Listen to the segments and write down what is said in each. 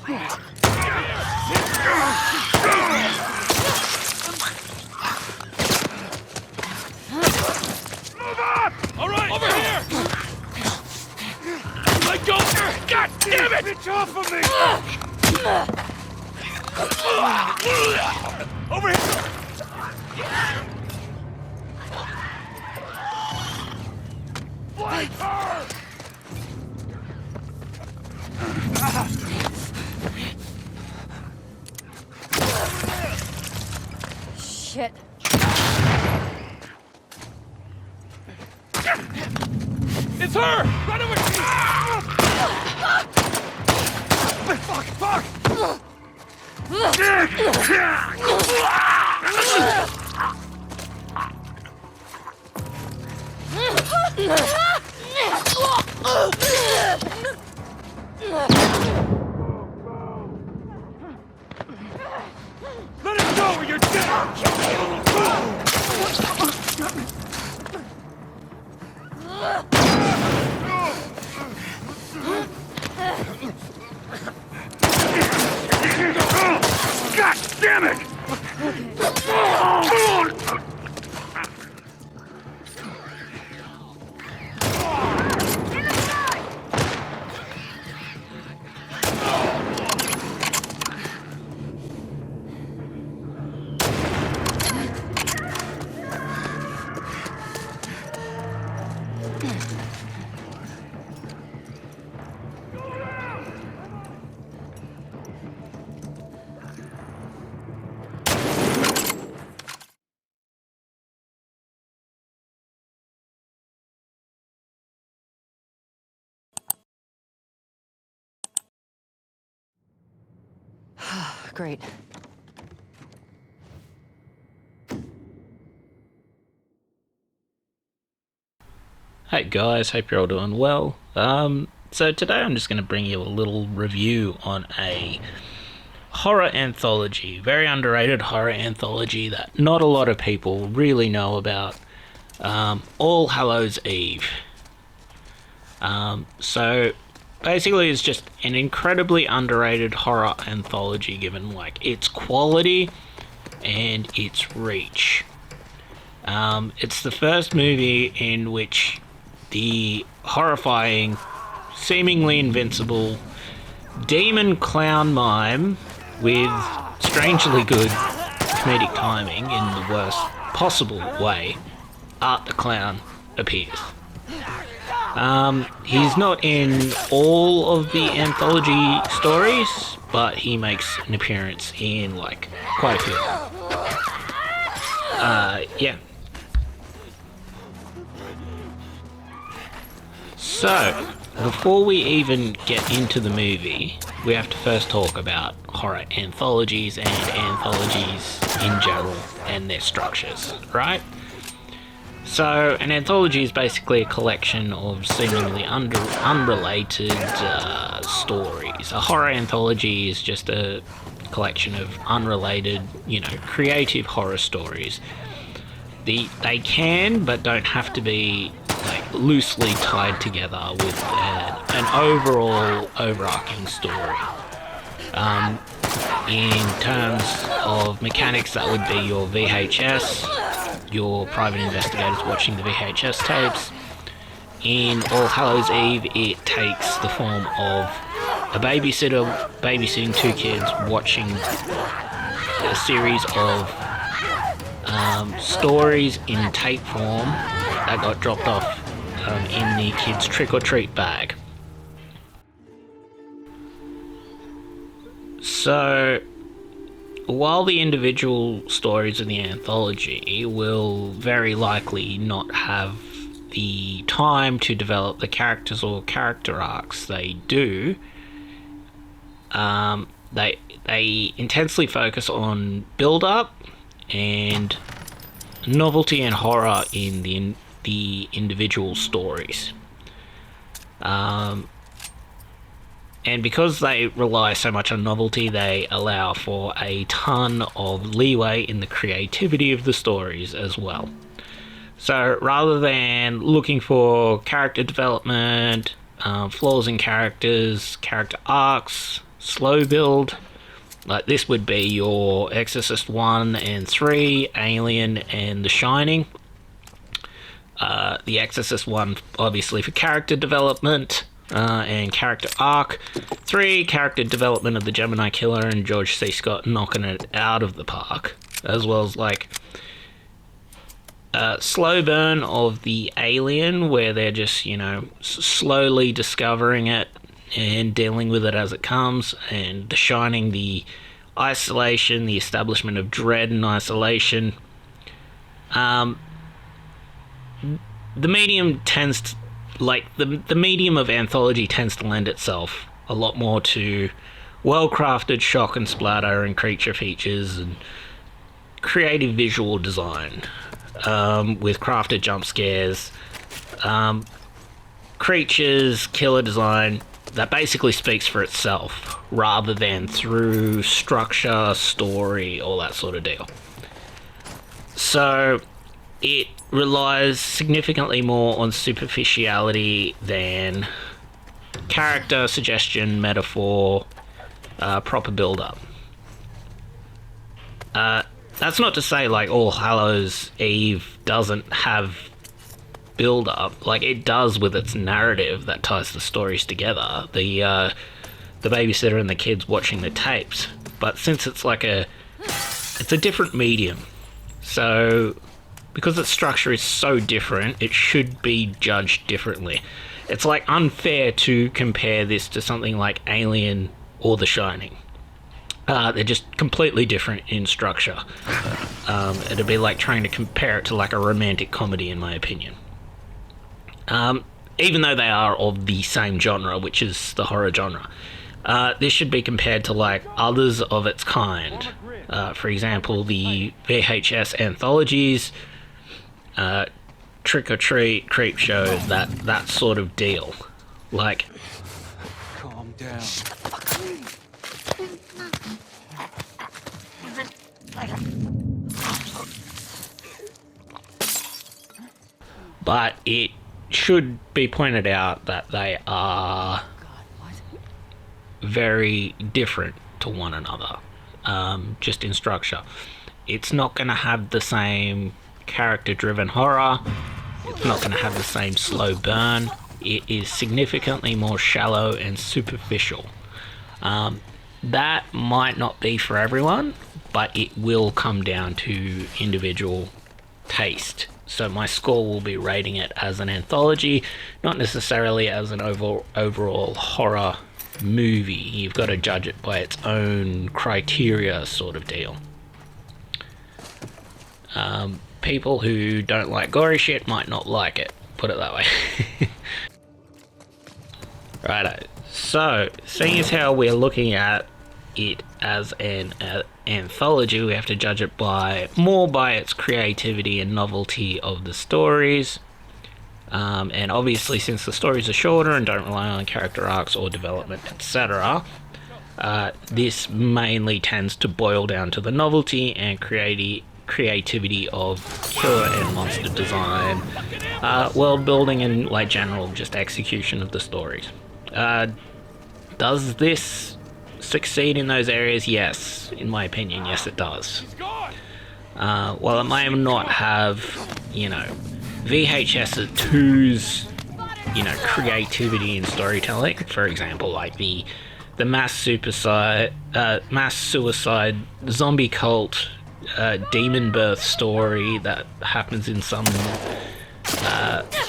All right, over here! Let go! God damn it! Bitch off of me! Over here! Flank her! Shit. It's her! Run over! Fuck! Fuck! Let it go or you're dead! God damn it! Great. Hey guys, hope you're all doing well. So today I'm just going to bring you a little review on a horror anthology, very underrated horror anthology that not a lot of people really know about, All Hallows Eve. So basically it's just an incredibly underrated horror anthology given like its quality and its reach. It's the first movie in which the horrifying, seemingly invincible demon clown mime with strangely good comedic timing in the worst possible way, Art the Clown, appears. He's not in all of the anthology stories, but he makes an appearance in like quite a few. Yeah. So, before we even get into the movie, we have to first talk about horror anthologies and anthologies in general and their structures, right? So, an anthology is basically a collection of seemingly unrelated stories. A horror anthology is just a collection of unrelated, creative horror stories. They can, but don't have to be like loosely tied together with an overall overarching story. In terms of mechanics, that would be your VHS, your private investigators watching the VHS tapes. In All Hallows Eve, it takes the form of a babysitter babysitting two kids watching a series of stories in tape form that got dropped off in the kids' trick-or-treat bag. So, while the individual stories of the anthology will very likely not have the time to develop the characters or character arcs they do, they intensely focus on build-up and novelty and horror in the individual stories. And because they rely so much on novelty, they allow for a ton of leeway in the creativity of the stories as well. So rather than looking for character development, flaws in characters, character arcs, slow build. Like this would be your Exorcist 1 and 3, Alien, and The Shining. The Exorcist 1 obviously for character development and character arc. 3, character development of the Gemini Killer and George C. Scott knocking it out of the park, as well as like slow burn of the Alien, where they're just, you know, slowly discovering it and dealing with it as it comes, and The Shining, the isolation, the establishment of dread and isolation. The medium tends to, like, the medium of anthology tends to lend itself a lot more to well-crafted shock and splatter and creature features and creative visual design, with crafted jump scares, creatures, killer design that basically speaks for itself rather than through structure, story, all that sort of deal. So it relies significantly more on superficiality than character, suggestion, metaphor, proper build-up. That's not to say like all Hallows Eve doesn't have build-up. Like it does with its narrative that ties the stories together. The babysitter and the kids watching the tapes. But since it's like it's a different medium, so because its structure is so different, it should be judged differently. It's like unfair to compare this to something like Alien or The Shining. They're just completely different in structure. It'd be like trying to compare it to like a romantic comedy, in my opinion. Even though they are of the same genre, which is the horror genre. This should be compared to like others of its kind. For example, the VHS anthologies, Trick or Treat, Creep Show, that sort of deal. Like, Calm down. but it should be pointed out that they are very different to one another, just in structure. It's not going to have the same character-driven horror. It's not going to have the same slow burn. It is significantly more shallow and superficial. That might not be for everyone, but it will come down to individual taste. So my score will be rating it as an anthology, not necessarily as an overall horror movie. You've got to judge it by its own criteria, sort of deal. People who don't like gory shit might not like it, put it that way. Righto. So, seeing as how we're looking at it as an anthology, we have to judge it more by its creativity and novelty of the stories. And obviously, since the stories are shorter and don't rely on character arcs or development, etc., this mainly tends to boil down to the novelty and creativity of killer and monster design, world building, and like general just execution of the stories. Does this succeed in those areas? Yes, in my opinion, yes it does. While it may not have, VHS 2's, creativity in storytelling, for example, like the mass suicide zombie cult demon birth story that happens in some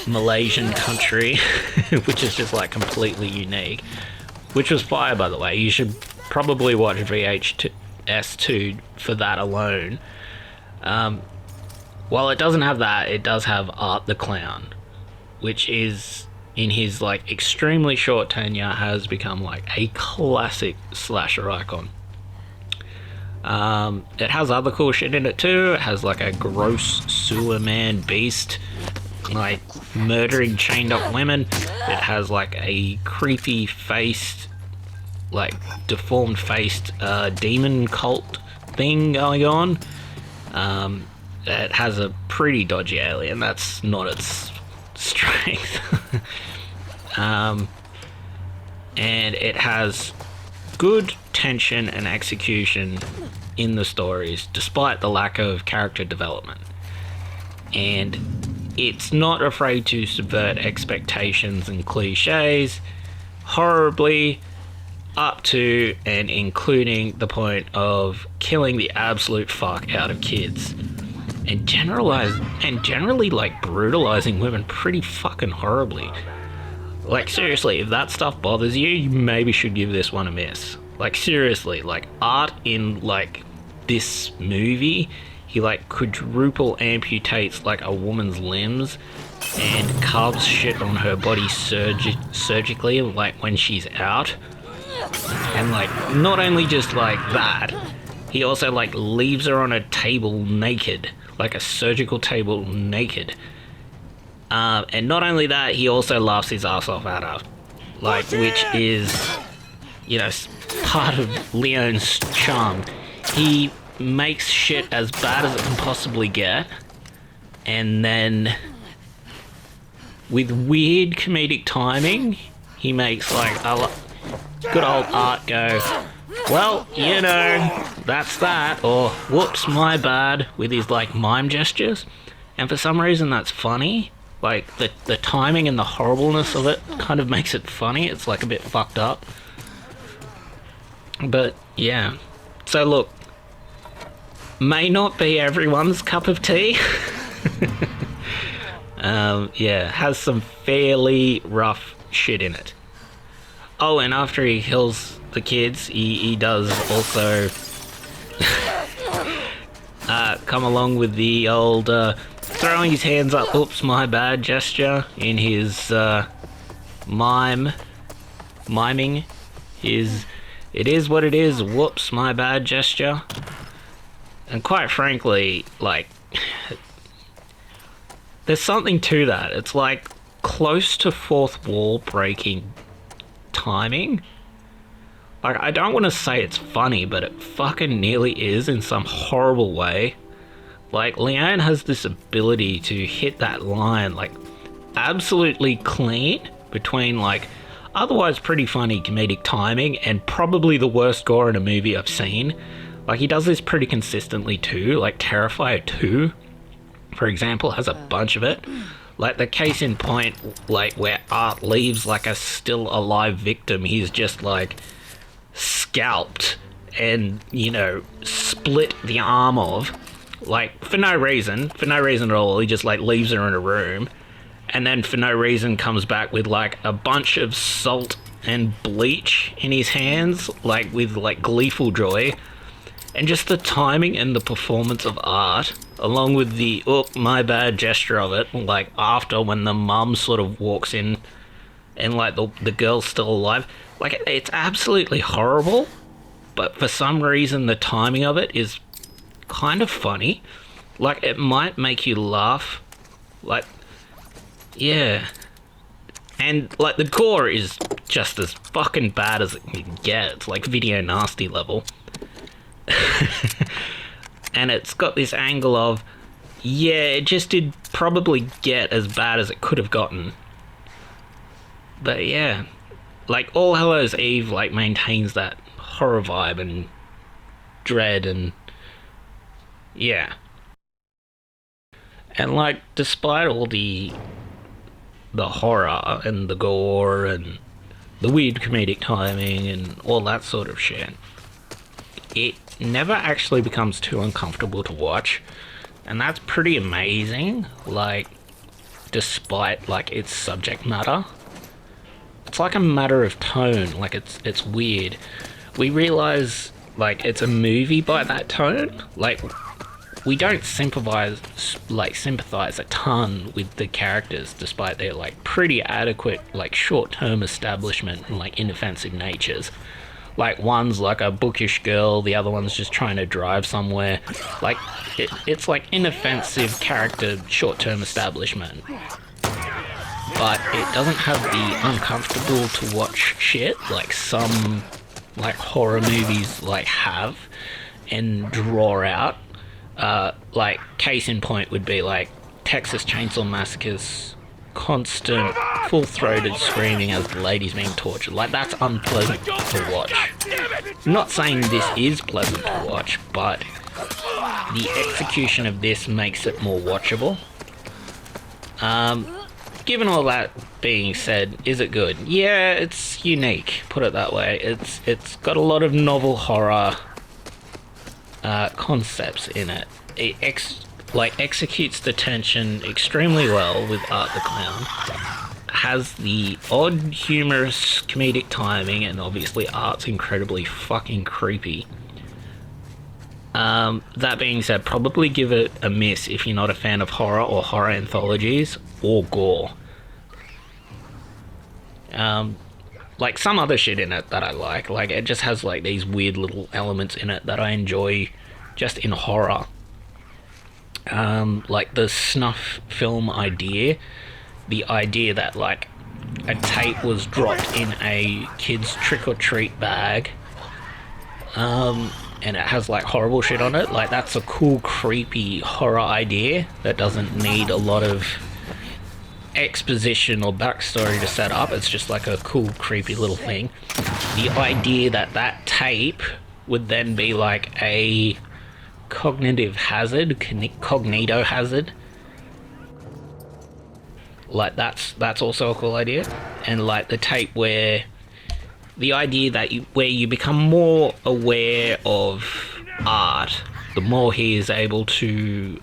Malaysian country, which is just like completely unique, which was fire, by the way. You should probably watch VHS 2 for that alone. While it doesn't have that, it does have Art the Clown, which is, in his like extremely short tenure, has become like a classic slasher icon. It has other cool shit in it too. It has like a gross sewer man beast, like murdering chained up women. It has like a creepy faced, like deformed faced demon cult thing going on. It has a pretty dodgy alien. That's not its strength. And it has good tension and execution in the stories, despite the lack of character development. And it's not afraid to subvert expectations and cliches horribly, up to and including the point of killing the absolute fuck out of kids and generally like brutalizing women pretty fucking horribly. Like, seriously, if that stuff bothers you, you maybe should give this one a miss. Like, seriously, like, art in, like, this movie, he, like, quadruple amputates, like, a woman's limbs and carves shit on her body surgically, like, when she's out. And, like, not only just, like, that, he also, like, leaves her on a table naked, like a surgical table naked. And not only that, he also laughs his ass off at her, like, which is, you know, part of Leone's charm. He makes shit as bad as it can possibly get, and then with weird comedic timing, he makes like a good old art go, well, you know, that's that, or whoops, my bad, with his like mime gestures. And for some reason that's funny. Like, the timing and the horribleness of it kind of makes it funny. It's, like, a bit fucked up. But, yeah. So, look. May not be everyone's cup of tea. Yeah, has some fairly rough shit in it. Oh, and after he kills the kids, he does also come along with the old... throwing his hands up, oops, my bad gesture in his miming his it is what it is, whoops, my bad gesture. And quite frankly, like, there's something to that. It's like close to fourth wall breaking timing. Like, I don't want to say it's funny, but it fucking nearly is in some horrible way. Like, Leone has this ability to hit that line, like, absolutely clean between, like, otherwise pretty funny comedic timing and probably the worst gore in a movie I've seen. Like, he does this pretty consistently too. Like, Terrifier 2, for example, has a bunch of it. Like, the case in point, like, where Art leaves, like, a still alive victim, he's just, like, scalped and, you know, split the arm of. Like, for no reason at all, he just, like, leaves her in a room, and then for no reason comes back with, like, a bunch of salt and bleach in his hands, like, with, like, gleeful joy, and just the timing and the performance of Art, along with the, oh, my bad gesture of it, like, after when the mum sort of walks in, and, like, the girl's still alive, like, it's absolutely horrible, but for some reason the timing of it is kind of funny. Like, it might make you laugh. Like, yeah. And, like, the gore is just as fucking bad as it can get. It's like video nasty level. And it's got this angle of, yeah, it just did probably get as bad as it could have gotten. But yeah, like, All Hallows Eve, like, maintains that horror vibe and dread and yeah. And, like, despite all the horror and the gore and the weird comedic timing and all that sort of shit, it never actually becomes too uncomfortable to watch. And that's pretty amazing, like, despite, like, its subject matter. It's like a matter of tone, like, it's weird. We realize, like, it's a movie by that tone. Like, we don't sympathize a ton with the characters, despite their, like, pretty adequate, like, short-term establishment and, like, inoffensive natures. Like, one's like a bookish girl, the other one's just trying to drive somewhere. Like, it's like inoffensive character short-term establishment. But it doesn't have the uncomfortable to watch shit like some, like, horror movies, like, have and draw out. Like, case in point would be, like, Texas Chainsaw Massacre's constant, full-throated screaming as the lady's being tortured. Like, that's unpleasant to watch. I'm not saying this is pleasant to watch, but the execution of this makes it more watchable. Given all that being said, is it good? Yeah, it's unique, put it that way. It's got a lot of novel horror concepts in it. It executes the tension extremely well with Art the Clown. Has the odd, humorous, comedic timing, and obviously Art's incredibly fucking creepy. That being said, probably give it a miss if you're not a fan of horror or horror anthologies or gore. Like some other shit in it that I like it just has like these weird little elements in it that I enjoy just in horror. Like the snuff film idea, the idea that like a tape was dropped in a kid's trick-or-treat bag, and it has like horrible shit on it. Like that's a cool, creepy horror idea that doesn't need a lot of exposition or backstory to set up. It's just like a cool, creepy little thing. The idea that that tape would then be like a cognitive hazard, cognito hazard, like that's also a cool idea. And like the tape where the idea that where you become more aware of Art, the more he is able to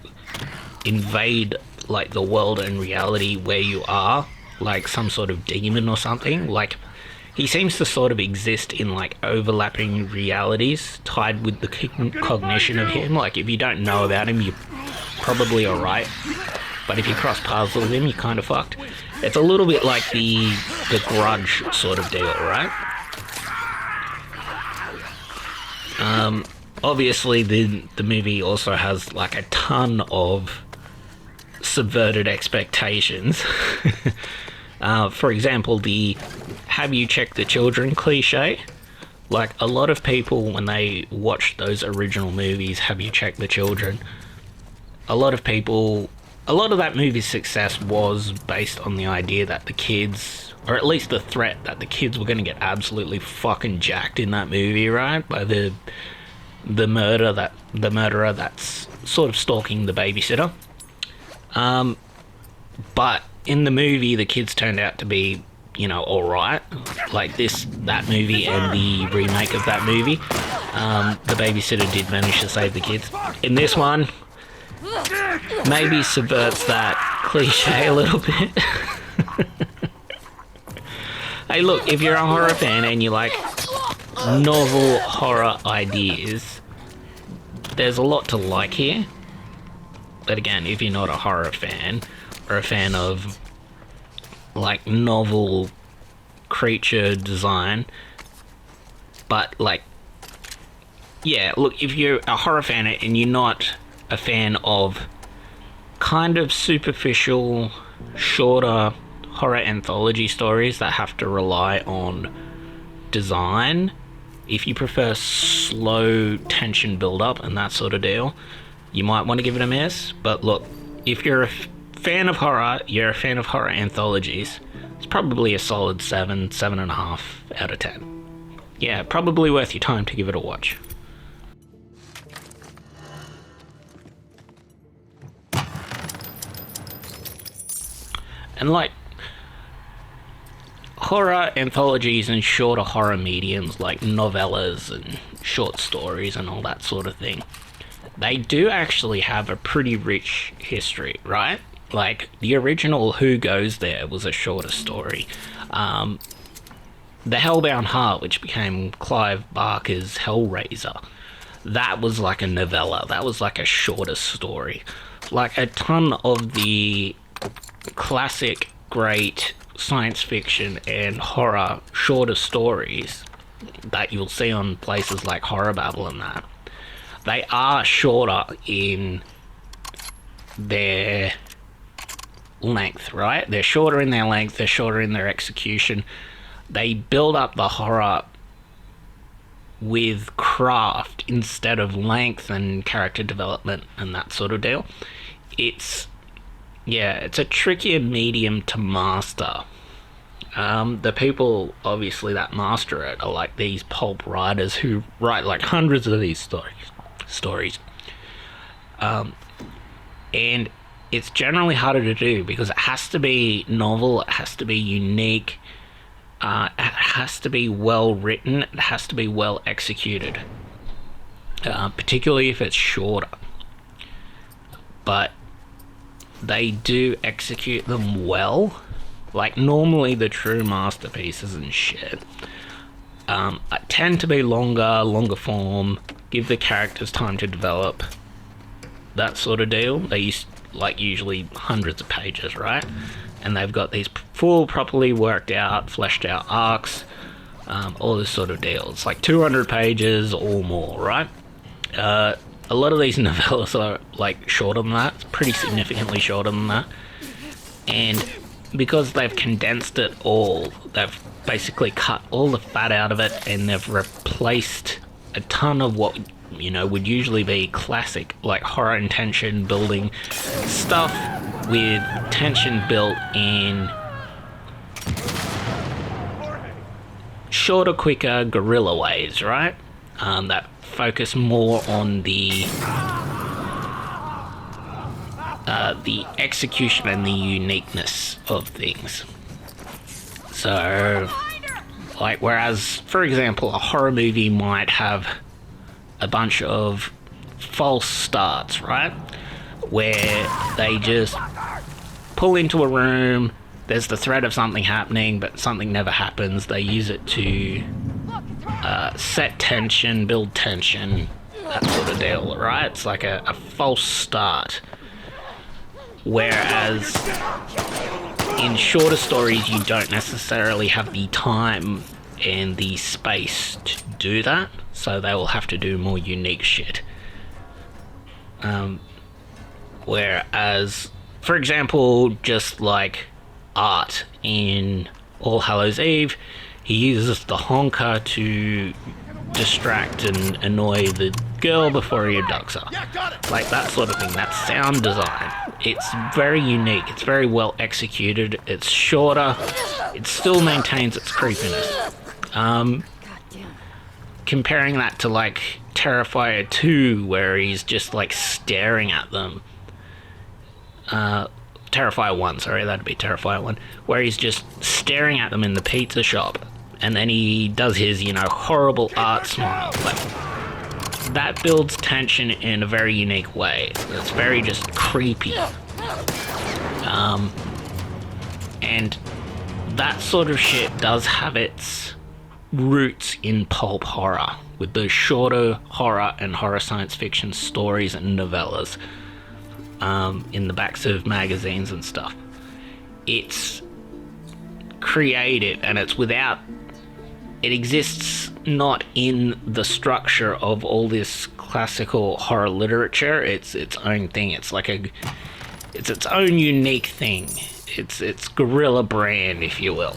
invade like the world and reality where you are, like some sort of demon or something. Like he seems to sort of exist in like overlapping realities tied with the cognition of him. Like if you don't know about him, you're probably alright, but if you cross paths with him, you're kind of fucked. It's a little bit like the Grudge sort of deal, right? Obviously the movie also has like a ton of subverted expectations. For example, the "have you checked the children" cliche. Like a lot of people, when they watched those original movies, "Have you checked the children?" A lot of that movie's success was based on the idea that the kids, or at least the threat that the kids were going to get absolutely fucking jacked in that movie, right? By the murderer that's sort of stalking the babysitter. But in the movie, the kids turned out to be, you know, alright. Like that movie and the remake of that movie, the babysitter did manage to save the kids. In this one, maybe subverts that cliche a little bit. Hey look, if you're a horror fan and you like novel horror ideas, there's a lot to like here. But again, if you're not a horror fan, or a fan of like novel creature design, but like, yeah, look, if you're a horror fan and you're not a fan of kind of superficial, shorter horror anthology stories that have to rely on design, if you prefer slow tension build up and that sort of deal, you might want to give it a miss. But look, if you're a fan of horror, you're a fan of horror anthologies, it's probably a solid 7.5 out of 10. Yeah, probably worth your time to give it a watch. And like, horror anthologies and shorter horror mediums like novellas and short stories and all that sort of thing, they do actually have a pretty rich history, right? Like, the original Who Goes There was a shorter story. The Hellbound Heart, which became Clive Barker's Hellraiser, that was like a novella. That was like a shorter story. Like, a ton of the classic, great science fiction and horror shorter stories that you'll see on places like Horror Babble and that, they are shorter in their length, right? They're shorter in their length, they're shorter in their execution. They build up the horror with craft instead of length and character development and that sort of deal. It's a trickier medium to master. The people, obviously, that master it are like these pulp writers who write like hundreds of these stories. And it's generally harder to do because it has to be novel, it has to be unique, it has to be well written, it has to be well executed, particularly if it's shorter. But they do execute them well. Like, normally the true masterpieces and shit tend to be longer form, give the characters time to develop, that sort of deal. They use, like, usually hundreds of pages, right? And they've got these full, properly worked out, fleshed out arcs, all this sort of deal. It's like 200 pages or more, right? A lot of these novellas are, like, shorter than that. It's pretty significantly shorter than that. And because they've condensed it all, they've basically cut all the fat out of it, and they've replaced a ton of what, you know, would usually be classic, like, horror and tension building stuff with tension built in shorter, quicker, guerrilla ways, right? That focus more on the execution and the uniqueness of things. So, like, whereas, for example, a horror movie might have a bunch of false starts, right? Where they just pull into a room, there's the threat of something happening, but something never happens. They use it to set tension, build tension, that sort of deal, right? It's like a false start. Whereas in shorter stories, you don't necessarily have the time and the space to do that, so they will have to do more unique shit. Whereas, for example, just like art in All Hallows Eve, he uses the honker to distract and annoy the girl before he abducts her. Like, that sort of thing. That sound design. It's very unique. It's very well executed. It's shorter. It still maintains its creepiness. Comparing that to, like, Terrifier 2, where he's just, like, staring at them. Terrifier 1, sorry, that'd be Terrifier 1. Where he's just staring at them in the pizza shop. And then he does his, you know, horrible art smile. Like, that builds tension in a very unique way. It's very just creepy. And that sort of shit does have its roots in pulp horror, with those shorter horror and horror science fiction stories and novellas in the backs of magazines and stuff. It's creative, and it's without... It exists not in the structure of all this classical horror literature. It's its own thing. It's like it's its own unique thing. It's guerrilla brand, if you will.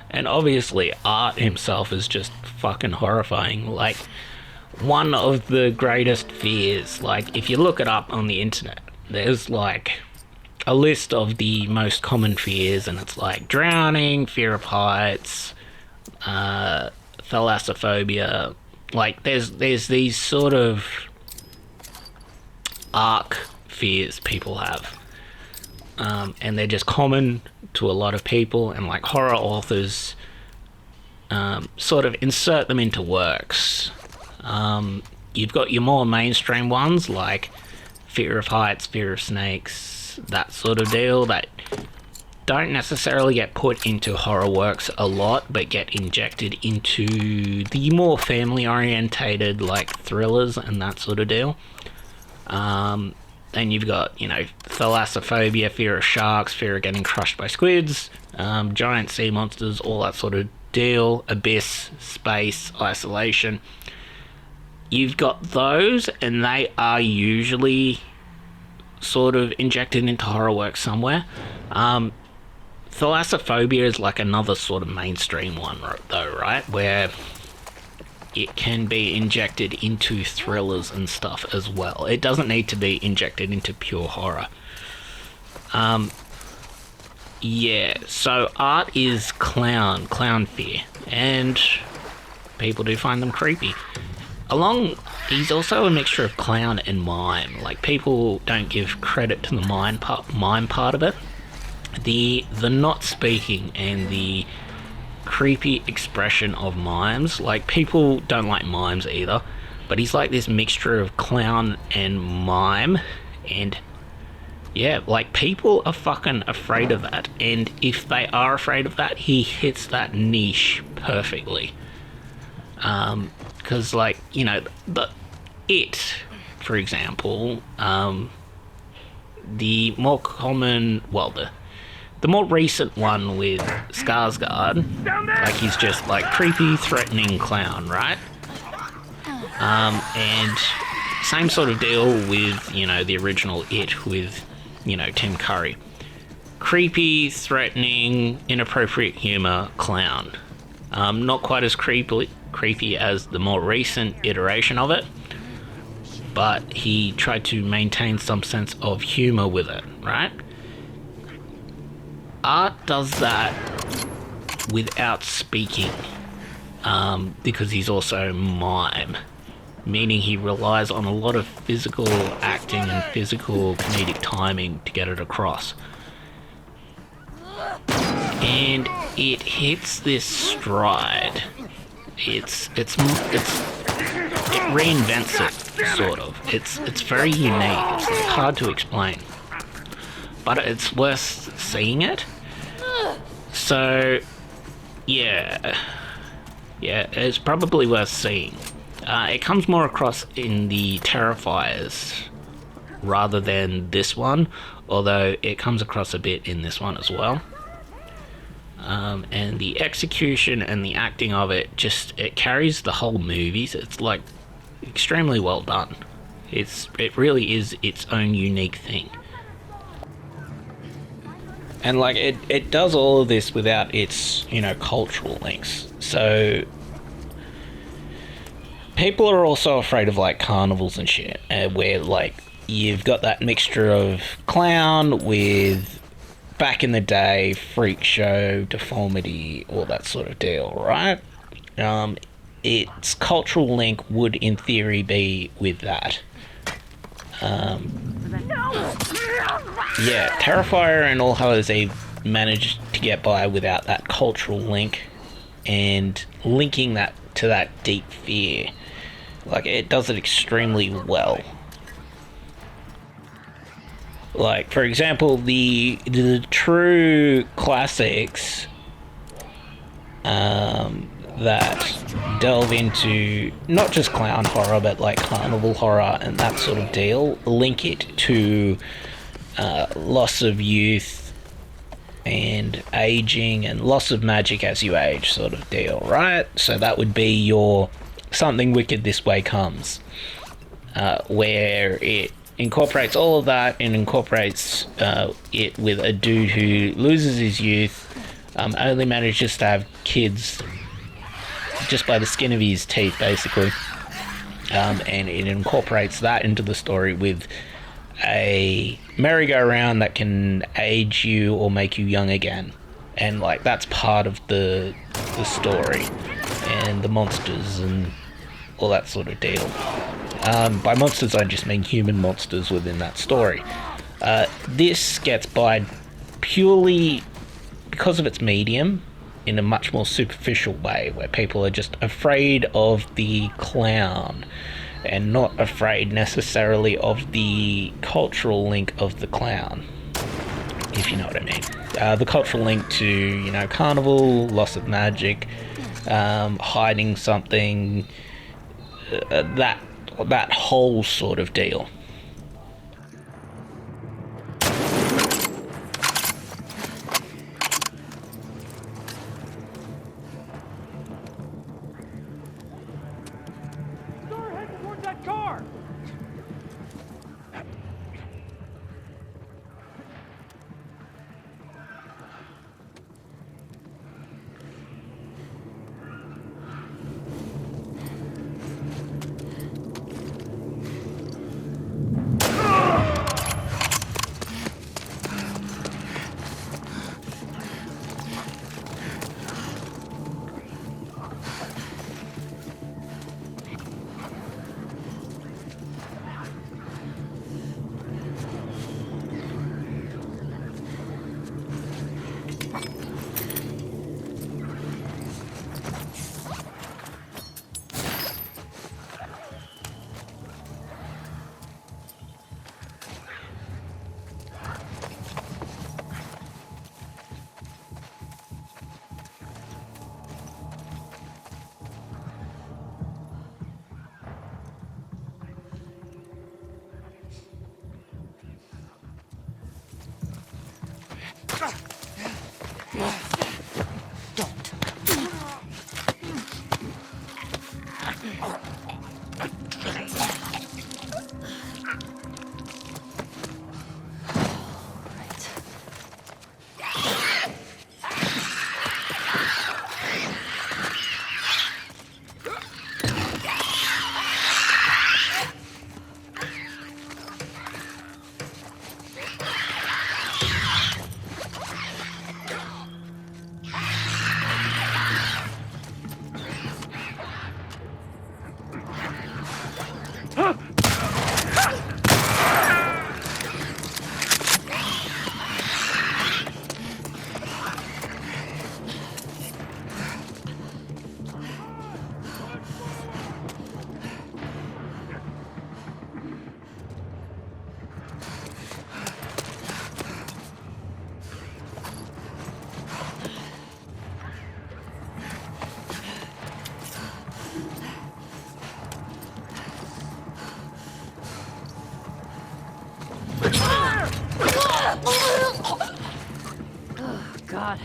And obviously, Art himself is just fucking horrifying. Like, one of the greatest fears, like, if you look it up on the internet, there's like a list of the most common fears, and it's like drowning, fear of heights, thalassophobia. Like, there's these sort of arc fears people have, and they're just common to a lot of people, and like horror authors sort of insert them into works. You've got your more mainstream ones like fear of heights, fear of snakes, that sort of deal, that don't necessarily get put into horror works a lot, but get injected into the more family orientated, like thrillers and that sort of deal. Then you've got, you know, thalassophobia, fear of sharks, fear of getting crushed by squids, giant sea monsters, all that sort of deal, abyss, space, isolation. You've got those, and they are usually sort of injected into horror work somewhere. Thalassophobia is like another sort of mainstream one, though, right? Where it can be injected into thrillers and stuff as well. It doesn't need to be injected into pure horror. Yeah, so art is clown fear, and people do find them creepy. He's also a mixture of clown and mime. Like, people don't give credit to the mime part of it. The not speaking and the creepy expression of mimes. Like, people don't like mimes either, but he's like this mixture of clown and mime, and yeah, like, people are fucking afraid of that, and if they are afraid of that, he hits that niche perfectly. Because, like, you know, for example, the more common, well, the more recent one with Skarsgård, like, he's just like creepy, threatening clown, right? And same sort of deal with, you know, the original It with, you know, Tim Curry. Creepy, threatening, inappropriate humor clown. Not quite as creepy as the more recent iteration of it, but he tried to maintain some sense of humor with it, right? Art does that without speaking, because he's also mime, meaning he relies on a lot of physical acting and physical comedic timing to get it across. And it hits this stride. It reinvents it, sort of. It's very unique. It's hard to explain, but it's worth seeing it. So, yeah, it's probably worth seeing. It comes more across in the Terrifiers rather than this one, although it comes across a bit in this one as well. And the execution and the acting of it it carries the whole movie. So it's like extremely well done. It really is its own unique thing. And like it does all of this without its, you know, cultural links. So people are also afraid of like carnivals and shit, where like you've got that mixture of clown with back in the day freak show, deformity, all that sort of deal, right? Its cultural link would in theory be with that. Yeah, Terrifier and All Hallows Eve managed to get by without that cultural link and linking that to that deep fear. Like, it does it extremely well. Like, for example, the true classics that delve into not just clown horror, but like carnival horror and that sort of deal, link it to loss of youth and aging and loss of magic as you age sort of deal, right? So that would be your Something Wicked This Way Comes, where it incorporates all of that and incorporates it with a dude who loses his youth, only manages to have kids just by the skin of his teeth, basically, and it incorporates that into the story with a merry-go-round that can age you or make you young again, and like that's part of the story, and the monsters and all that sort of deal. By monsters, I just mean human monsters within that story. This gets by purely because of its medium in a much more superficial way, where people are just afraid of the clown and not afraid necessarily of the cultural link of the clown, if you know what I mean. The cultural link to, you know, carnival, loss of magic, hiding something, that whole sort of deal. Sir, head towards that car! Oh, God.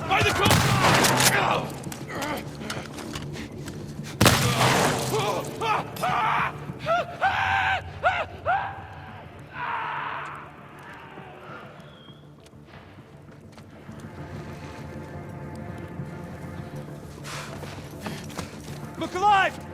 By the Look alive!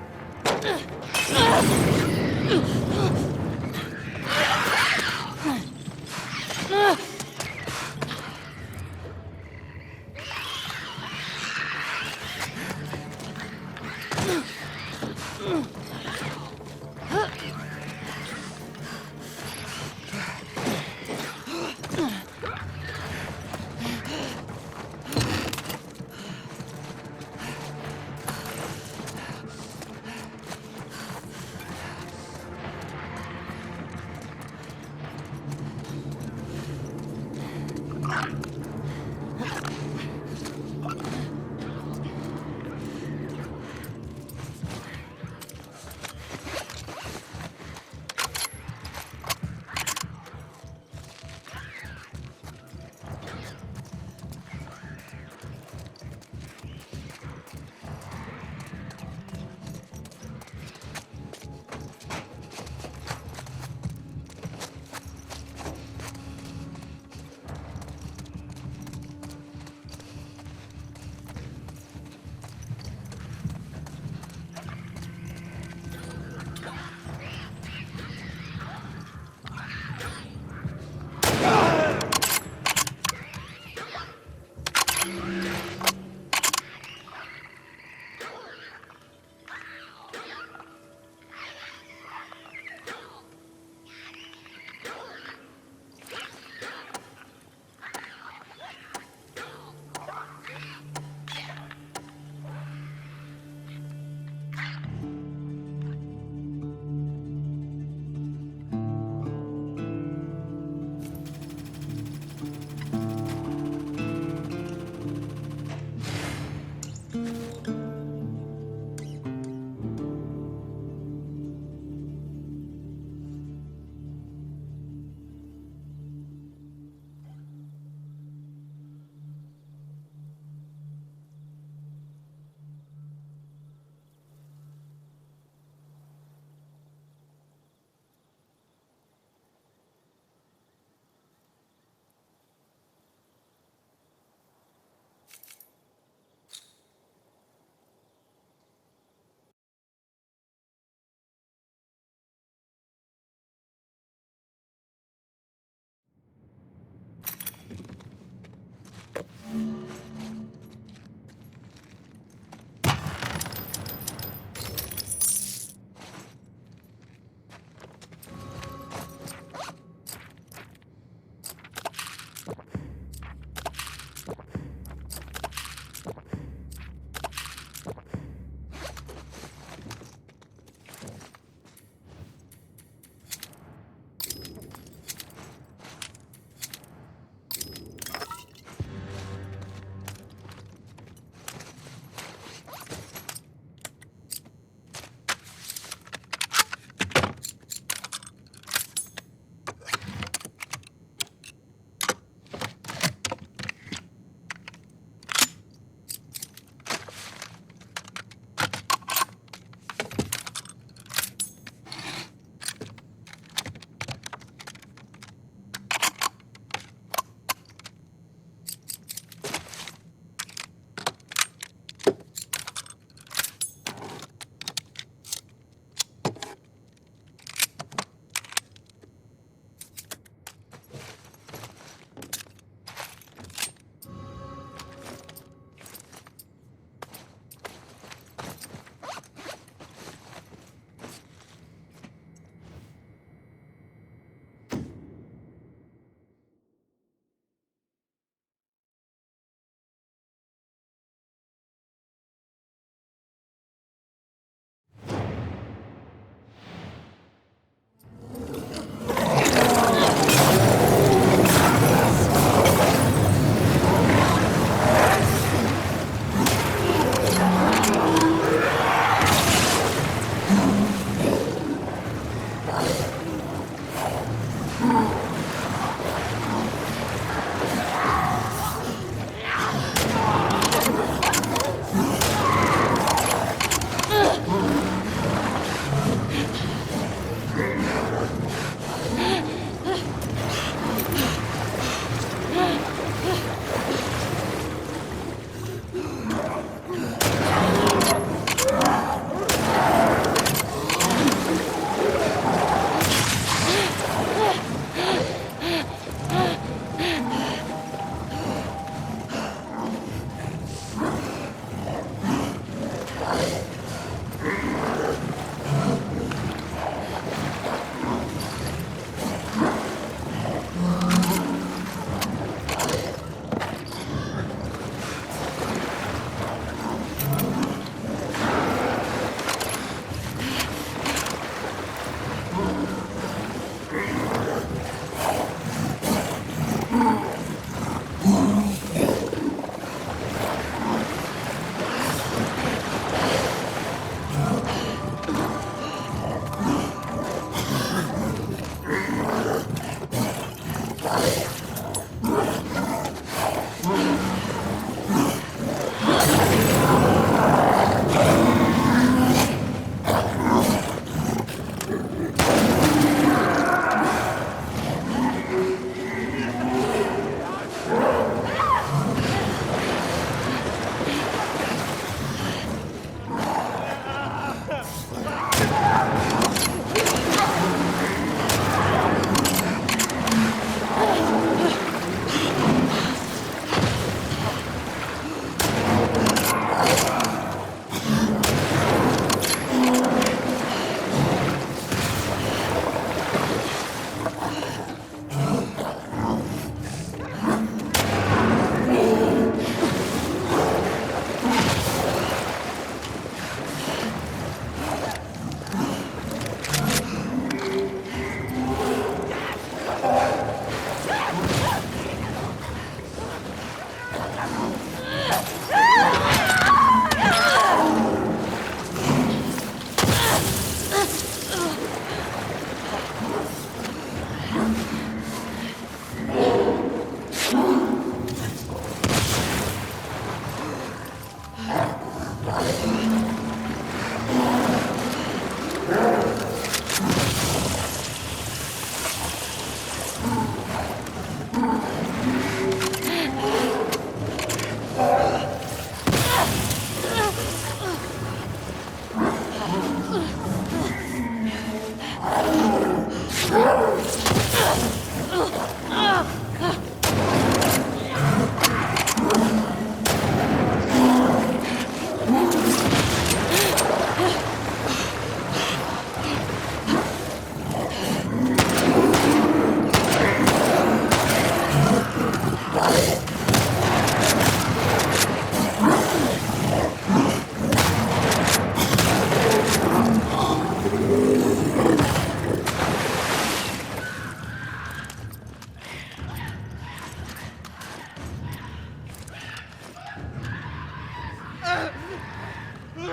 Fuck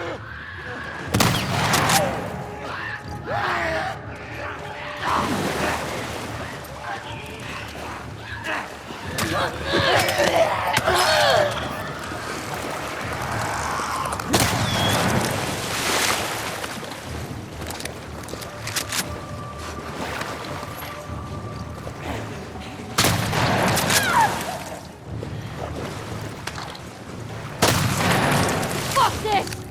this!